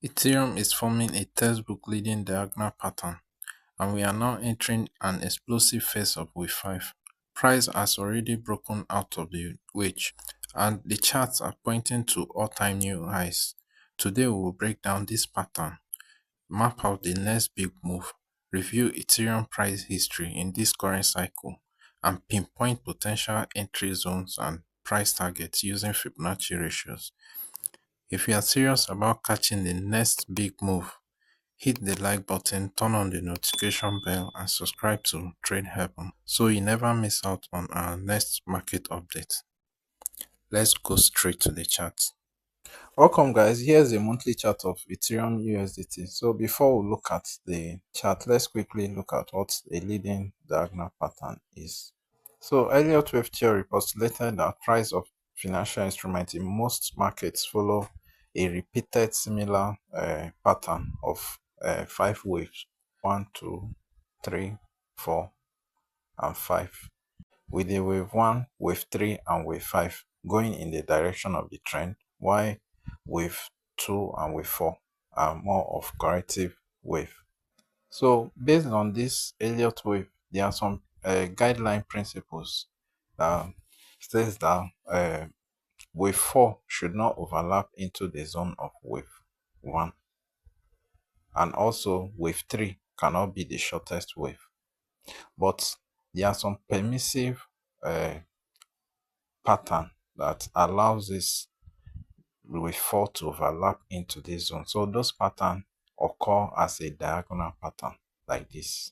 Ethereum is forming a textbook leading diagonal pattern, and we are now entering an explosive phase of wave 5. Price has already broken out of the wedge, and the charts are pointing to all-time new highs. Today we will break down this pattern, map out the next big move, review Ethereum price history in this current cycle, and pinpoint potential entry zones and price targets using Fibonacci ratios. If you are serious about catching the next big move, hit the like button, turn on the notification bell, and subscribe to Trade Heaven so you never miss out on our next market update. Let's go straight to the chart. Welcome guys, here's a monthly chart of Ethereum USDT. So before we look at the chart, let's quickly look at what a leading diagonal pattern is. So Elliott wave theory postulated that price of financial instruments in most markets follow a repeated similar pattern of 5 waves: 1, 2, 3, 4, and 5, with the wave 1, wave 3, and wave 5 going in the direction of the trend, while wave 2 and wave 4 are more of corrective wave. So based on this Elliott wave, there are some guideline principles that says that wave 4 should not overlap into the zone of wave 1, and also wave 3 cannot be the shortest wave. But there are some permissive pattern that allows this wave 4 to overlap into this zone. So those patterns occur as a diagonal pattern like this.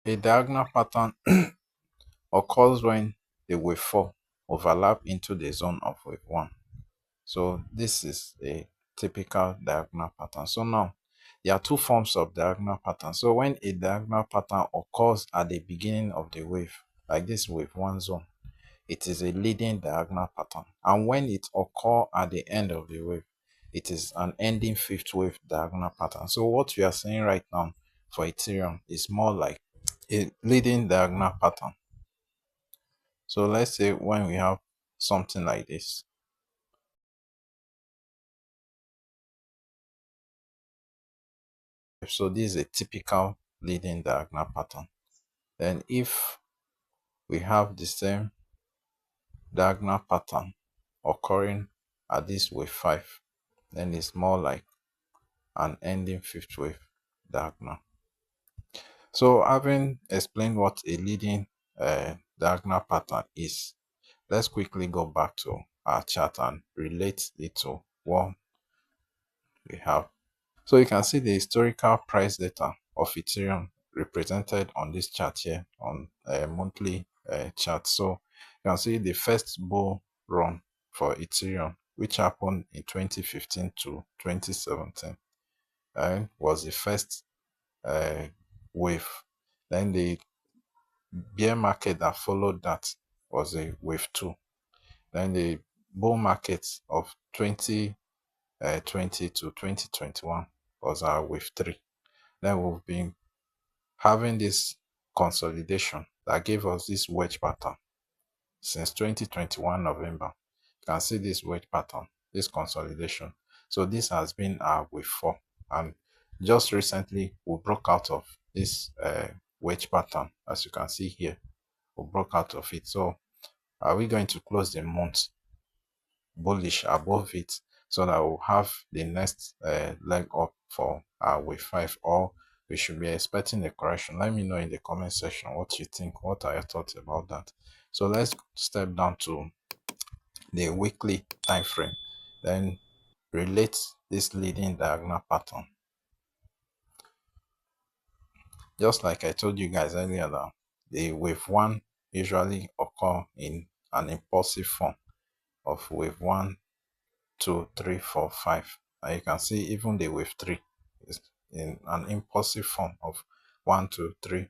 A diagonal pattern occurs when the wave 4 overlap into the zone of wave 1. So this is a typical diagonal pattern. So now there are two forms of diagonal pattern. So when a diagonal pattern occurs at the beginning of the wave, like this wave 1 zone, it is a leading diagonal pattern. And when it occurs at the end of the wave, it is an ending fifth wave diagonal pattern. So what we are seeing right now for Ethereum is more like a leading diagonal pattern. So let's say when we have something like this. So this is a typical leading diagonal pattern. Then if we have the same diagonal pattern occurring at this wave 5, then it's more like an ending fifth wave diagonal. So having explained what a leading diagonal pattern is, let's quickly go back to our chart and relate it to what we have. So you can see the historical price data of Ethereum represented on this chart here on a monthly chart. So you can see the first bull run for Ethereum, which happened in 2015 to 2017, and was the first wave. Then the bear market that followed that was a wave 2. Then the bull market of 2020 to 2021 was our wave 3. Then we've been having this consolidation that gave us this wedge pattern since 2021 November. You can see this wedge pattern, this consolidation. So this has been our wave 4, and just recently we broke out of this wedge pattern. As you can see here, we broke out of it. So are we going to close the month bullish above it so that we'll have the next leg up for our wave 5, or we should be expecting a correction? Let me know in the comment section what you think. What are your thoughts about that? So let's step down to the weekly time frame, then relate this leading diagonal pattern. Just like I told you guys earlier, that the wave 1 usually occur in an impulsive form of wave 1, 2, 3, 4, 5. And you can see even the wave 3 is in an impulsive form of 1, 2, 3,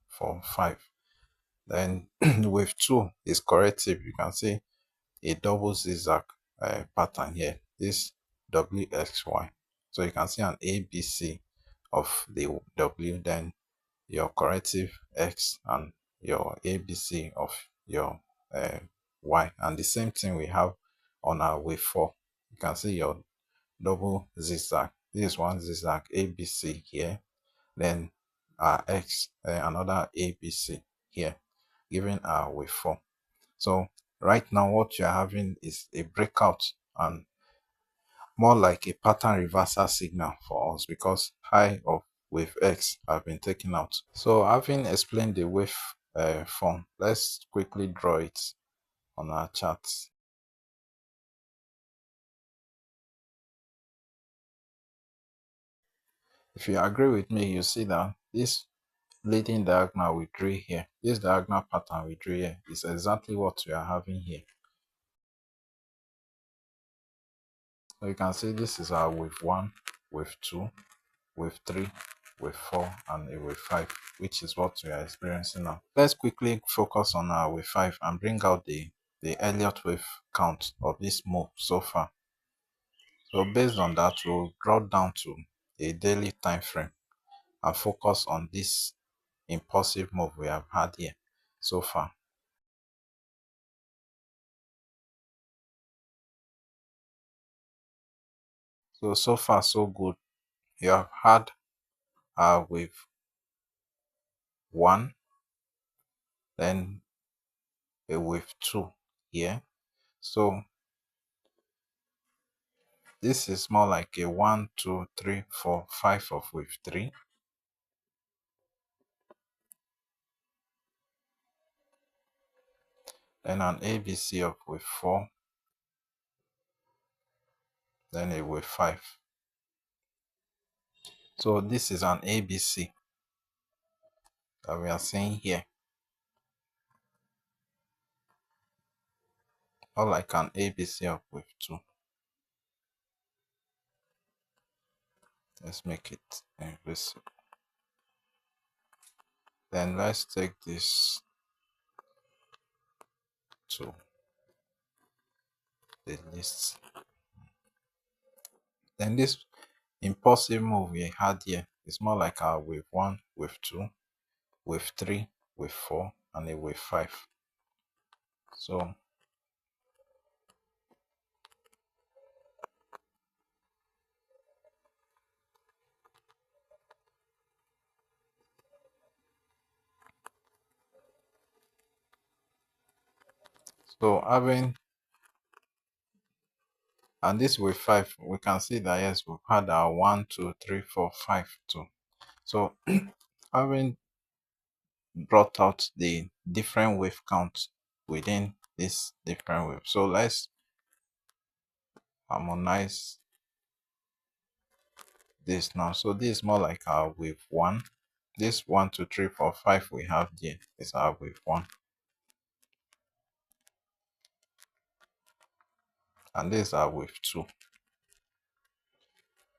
4, 5. Then wave 2 is corrective. You can see a double zigzag pattern here, this WXY. So you can see an ABC of the W, then your corrective X and your ABC of your Y. And the same thing we have on our wave 4. You can see your double zigzag. This is one zigzag ABC here. Then our X, another ABC here, giving our wave 4. So right now what you're having is a breakout and more like a pattern reversal signal for us because high of wave X have been taken out. So having explained the wave form, let's quickly draw it on our charts. If you agree with me, you see that this leading diagonal we drew here, this diagonal pattern we drew here is exactly what we are having here. So you can see this is our wave 1, wave 2, wave 3, wave 4, and a wave 5, which is what we are experiencing now. Let's quickly focus on our wave 5 and bring out the Elliott wave count of this move so far. So based on that, we'll draw down to a daily time frame and focus on this impulsive move we have had here so far. So far so good. You have had our wave 1, then a wave 2 here. So this is more like a 1, 2, 3, 4, 5 of wave 3. Then an ABC of wave 4, then a wave 5. So this is an ABC that we are seeing here, or like an ABC of wave 2. Let's make it invisible. Then let's take this to the list. Then this impulsive move we had here is more like our wave 1, wave 2, wave 3, wave 4, and a wave 5. So having, and this wave 5, we can see that yes, we've had our 1, 2, 3, 4, 5 too. So having brought out the different wave counts within this different wave. So let's harmonize this now. So this is more like our wave 1. This 1, 2, 3, 4, 5 we have here is our wave 1. And this is our wave 2.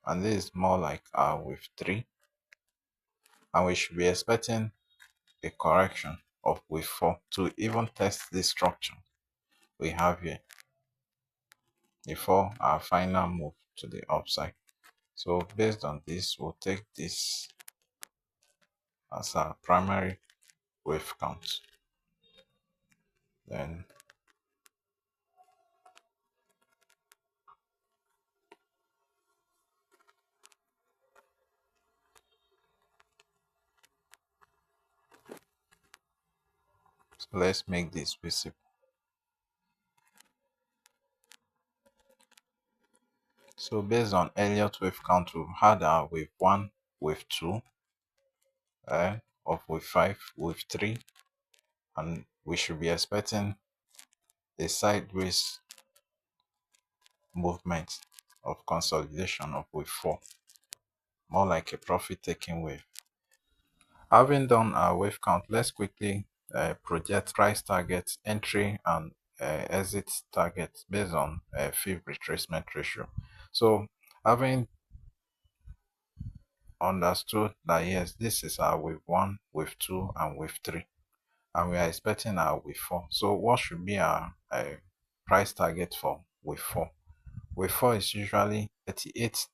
And this is more like our wave 3. And we should be expecting a correction of wave 4 to even test this structure we have here before our final move to the upside. So based on this, we'll take this as our primary wave count. Then so let's make this visible. So based on Elliott wave count, we've had our wave 1, wave 2, of wave 5, wave 3, and we should be expecting a sideways movement of consolidation of wave 4, more like a profit taking wave. Having done our wave count, let's quickly project price target, entry, and exit target based on fib retracement ratio. So having understood that yes, this is our wave 1, wave 2, and wave 3, and we are expecting our wave 4. So what should be our price target for wave 4? Wave 4 is usually 38,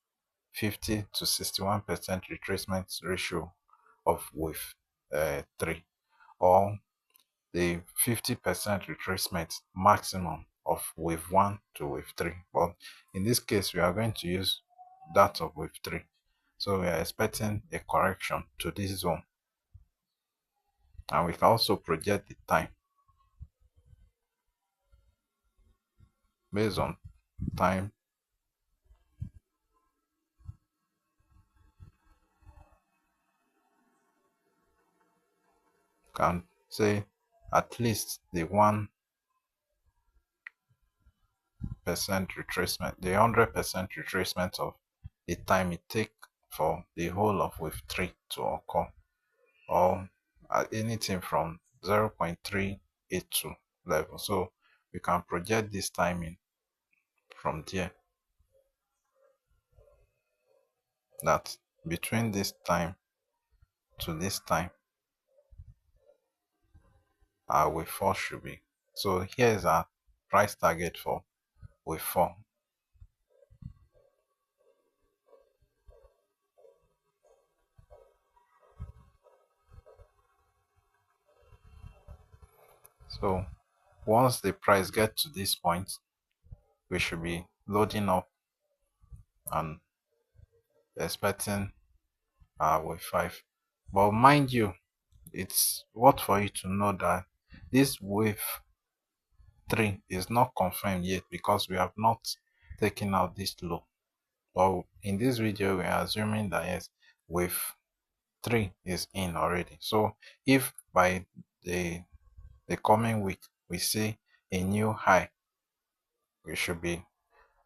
50 to 61% retracement ratio of wave 3, or the 50% retracement maximum of wave 1 to wave 3. But in this case, we are going to use that of wave 3. So we are expecting a correction to this zone. And we can also project the time based on time. Can say at least the 1% retracement, the 100% retracement of the time it take for the whole of wave 3 to occur, or anything from 0.382 level. So we can project this timing from there, that between this time to this time our wave 4 should be. So here is our price target for wave 4. So once the price gets to this point, we should be loading up and expecting our wave 5. But mind you, it's worth for you to know that this wave 3 is not confirmed yet, because we have not taken out this low. But in this video, we are assuming that yes, wave 3 is in already. So if by the coming week we see a new high, we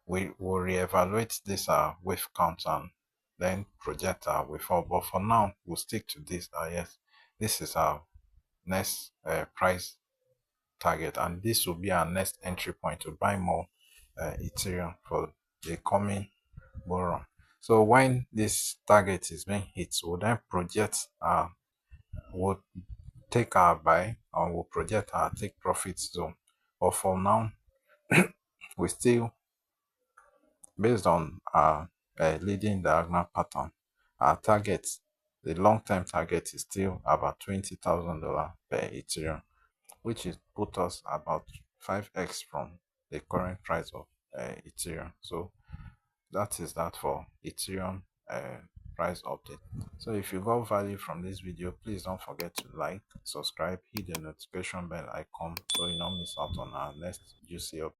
will reevaluate this wave count and then project our wave 4. But for now, we'll stick to this. Yes, this is our next price target, and this will be our next entry point to buy more Ethereum for the coming bull run. So when this target is being hit, we'll then project we'll take our buy and we'll project our take profit zone. But for now, we still, based on our leading diagonal pattern, our target, the long-term target, is still about $20,000 per Ethereum, which is put us about 5x from the current price of Ethereum. So that is that for Ethereum price update. So if you got value from this video, please don't forget to like, subscribe, hit the notification bell icon so you don't miss out on our next juicy update.